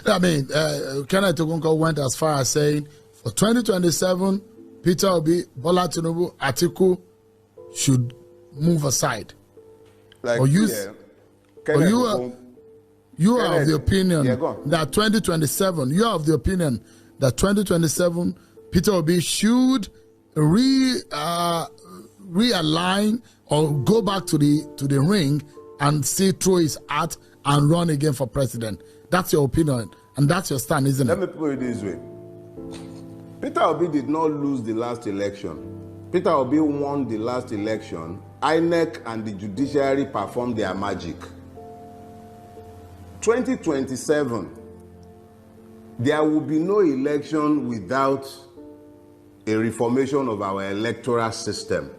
I mean, Kenneth Ogunko went as far as saying for 2027, Peter Obi, Bola Tinubu, Atiku should move aside. Like, or you are of the opinion that 2027, you are of the opinion that 2027, Peter Obi should realign or go back to the ring and see through his hat and run again for president. That's your opinion, and that's your stand, isn't it? Let me put it this way. Peter Obi did not lose the last election. Peter Obi won the last election. INEC and the judiciary performed their magic. 2027, there will be no election without a reformation of our electoral system.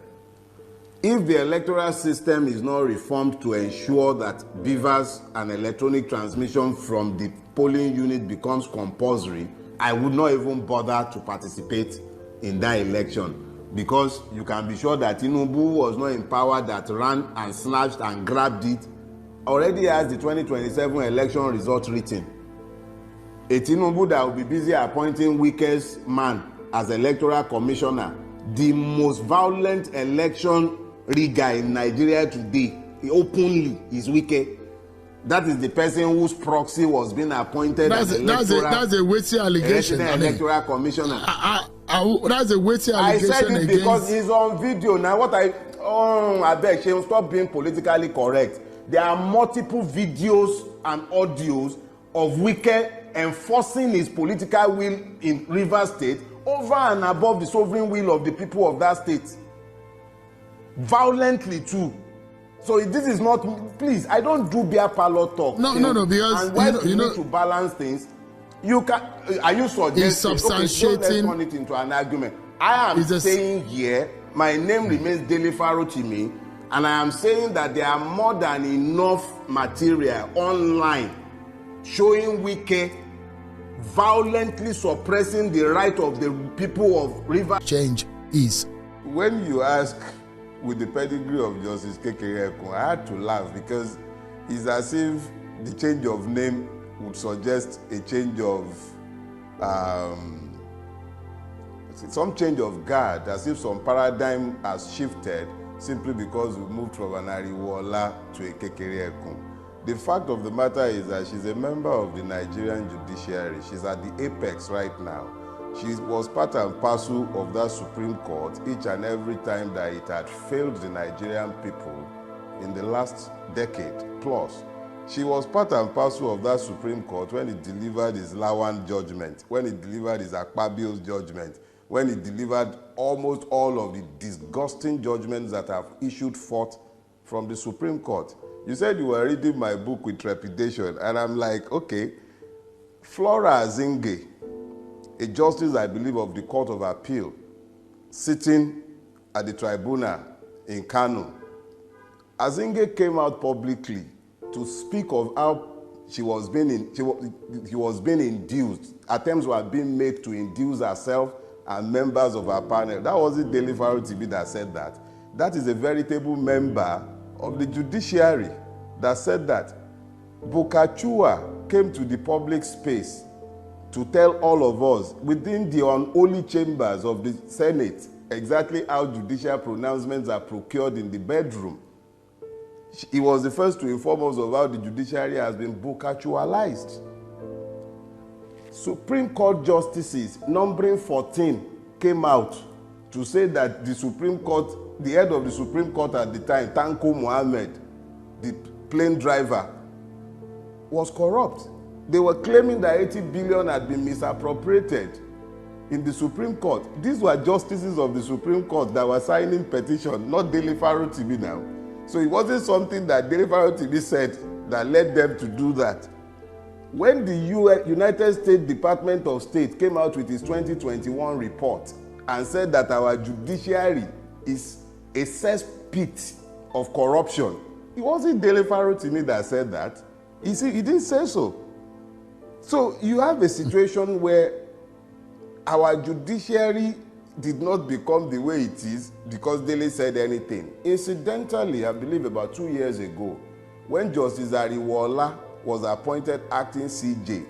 If the electoral system is not reformed to ensure that beavers and electronic transmission from the polling unit becomes compulsory, I would not even bother to participate in that election, because you can be sure that Tinubu was not in power that ran and snatched and grabbed it. Already has the 2027 election results written. A Tinubu that will be busy appointing weakest man as electoral commissioner, the most violent election rigger in Nigeria today, openly is Wike. That is the person whose proxy was being appointed as that's a weighty allegation. Electoral commissioner. That's a weighty allegation. I said it because he's on video. Now I beg you, stop being politically correct. There are multiple videos and audios of Wike enforcing his political will in Rivers State over and above the sovereign will of the people of that state. Violently too. So this is not, please, I don't do beer parlor talk. No, because and when you need to balance things, you can. Are you suggesting? Substantiating. Okay, let's turn it into an argument. I am saying here, my name remains Dele Farotimi, and I am saying that there are more than enough material online showing Wike violently suppressing the right of the people of River. Change is. When you ask, with the pedigree of Justice Kekere Ekun, I had to laugh because it's as if the change of name would suggest a change of some change of guard, as if some paradigm has shifted simply because we moved from an Ariwola to a Kekere Ekun. The fact of the matter is that she's a member of the Nigerian judiciary. She's at the apex right now. She was part and parcel of that Supreme Court each and every time that it had failed the Nigerian people in the last decade plus. She was part and parcel of that Supreme Court when it delivered his Lawan judgment, when it delivered his Akpabio's judgment, when it delivered almost all of the disgusting judgments that have issued forth from the Supreme Court. You said you were reading my book with trepidation, and I'm like, okay, Flora Azinge, a justice, I believe, of the Court of Appeal, sitting at the tribunal in Kano. Azinge came out publicly to speak of how she was being induced. Attempts were being made to induce herself and members of her panel. That wasn't Dele Farotimi that said that. That is a veritable member of the judiciary that said that. Bokachua came to the public space to tell all of us within the unholy chambers of the Senate exactly how judicial pronouncements are procured in the bedroom. He was the first to inform us of how the judiciary has been bokachualized. Supreme Court justices, numbering 14, came out to say that the Supreme Court, the head of the Supreme Court at the time, Tanko Mohammed, the plane driver, was corrupt. They were claiming that 80 billion had been misappropriated in the Supreme Court. These were justices of the Supreme Court that were signing petition, not Dele Farotimi now. So it wasn't something that Dele Farotimi said that led them to do that. When the United States Department of State came out with its 2021 report and said that our judiciary is a cesspit of corruption, it wasn't Dele Farotimi that said that. He didn't say so. So you have a situation where our judiciary did not become the way it is because Dele said anything. Incidentally, I believe about 2 years ago, when Justice Ariwola was appointed acting CJ,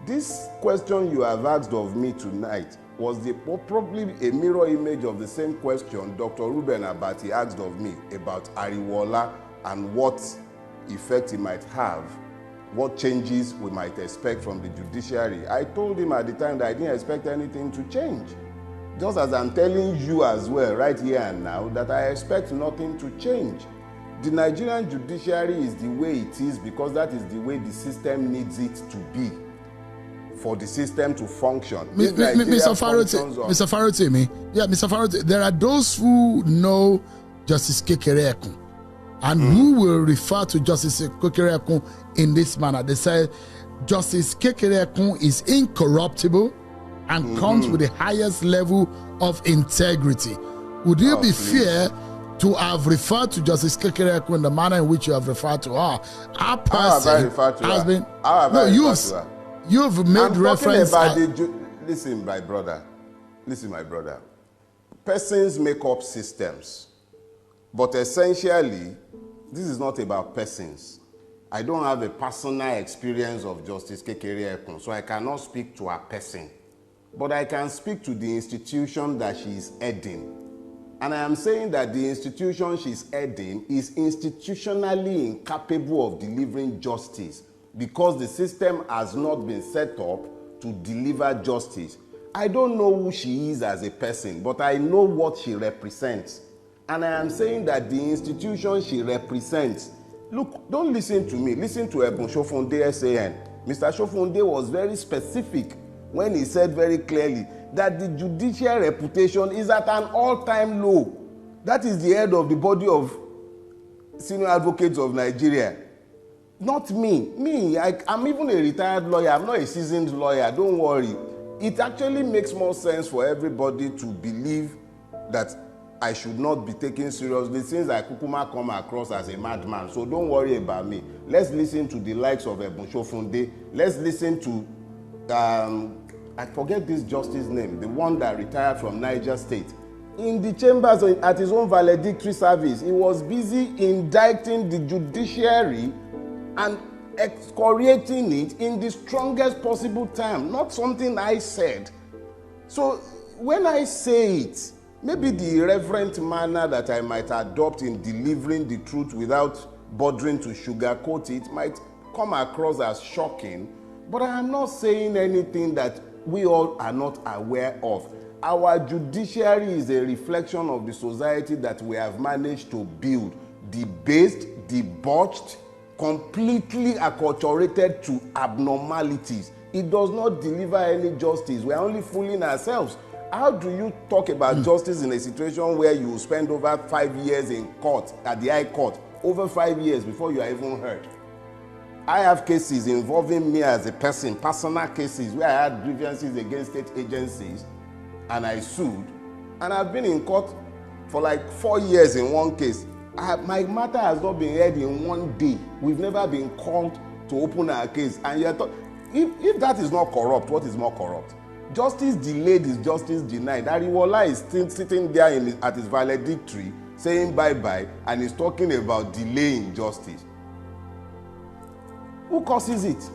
This question you have asked of me tonight was probably a mirror image of the same question Dr. Ruben Abati asked of me about Ariwola and what effect it might have, what changes we might expect from the judiciary. I told him at the time that I didn't expect anything to change. Just as I'm telling you as well, right here and now, that I expect nothing to change. The Nigerian judiciary is the way it is because that is the way the system needs it to be, for the system to function. Mr. Farotimi, there are those who know Justice Kekere-Ekun and who will refer to Justice Kekere-Ekun in this manner. They say Justice Kekere-Ekun is incorruptible and comes with the highest level of integrity. Would you be fair to have referred to Justice Kekere-Ekun in the manner in which you have referred to her? Our person has been. No, you've made reference. Listen, my brother. Persons make up systems, but essentially, this is not about persons. I don't have a personal experience of Justice Kekere-Ekun, so I cannot speak to a person. But I can speak to the institution that she is heading. And I am saying that the institution she's heading is institutionally incapable of delivering justice because the system has not been set up to deliver justice. I don't know who she is as a person, but I know what she represents. And I am saying that the institution she represents, look, don't listen to me. Listen to Ebun Shofunde SAN. Mr. Shofunde was very specific when he said very clearly that the judicial reputation is at an all-time low. That is the head of the body of senior advocates of Nigeria. Not me. I'm even a retired lawyer. I'm not a seasoned lawyer. Don't worry. It actually makes more sense for everybody to believe that I should not be taken seriously since I kukuma come across as a madman. So don't worry about me. Let's listen to the likes of Ebun Shofunde. Let's listen to I forget this justice name, the one that retired from Niger State. In the chambers at his own valedictory service, he was busy indicting the judiciary and excoriating it in the strongest possible term, not something I said. So when I say it, maybe the irreverent manner that I might adopt in delivering the truth without bothering to sugarcoat it might come across as shocking, but I am not saying anything that we all are not aware of. Our judiciary is a reflection of the society that we have managed to build, debased, debauched, completely acculturated to abnormalities. It does not deliver any justice. We are only fooling ourselves. How do you talk about justice in a situation where you spend over 5 years in court, at the High Court, over 5 years before you are even heard? I have cases involving me as a person, personal cases where I had grievances against state agencies and I sued. And I've been in court for like 4 years in one case. My matter has not been heard in one day. We've never been called to open our case. And yet, if that is not corrupt, what is more corrupt? Justice delayed is justice denied. Ariwola is still sitting there at his valedictory saying bye-bye and is talking about delaying justice. Who causes it?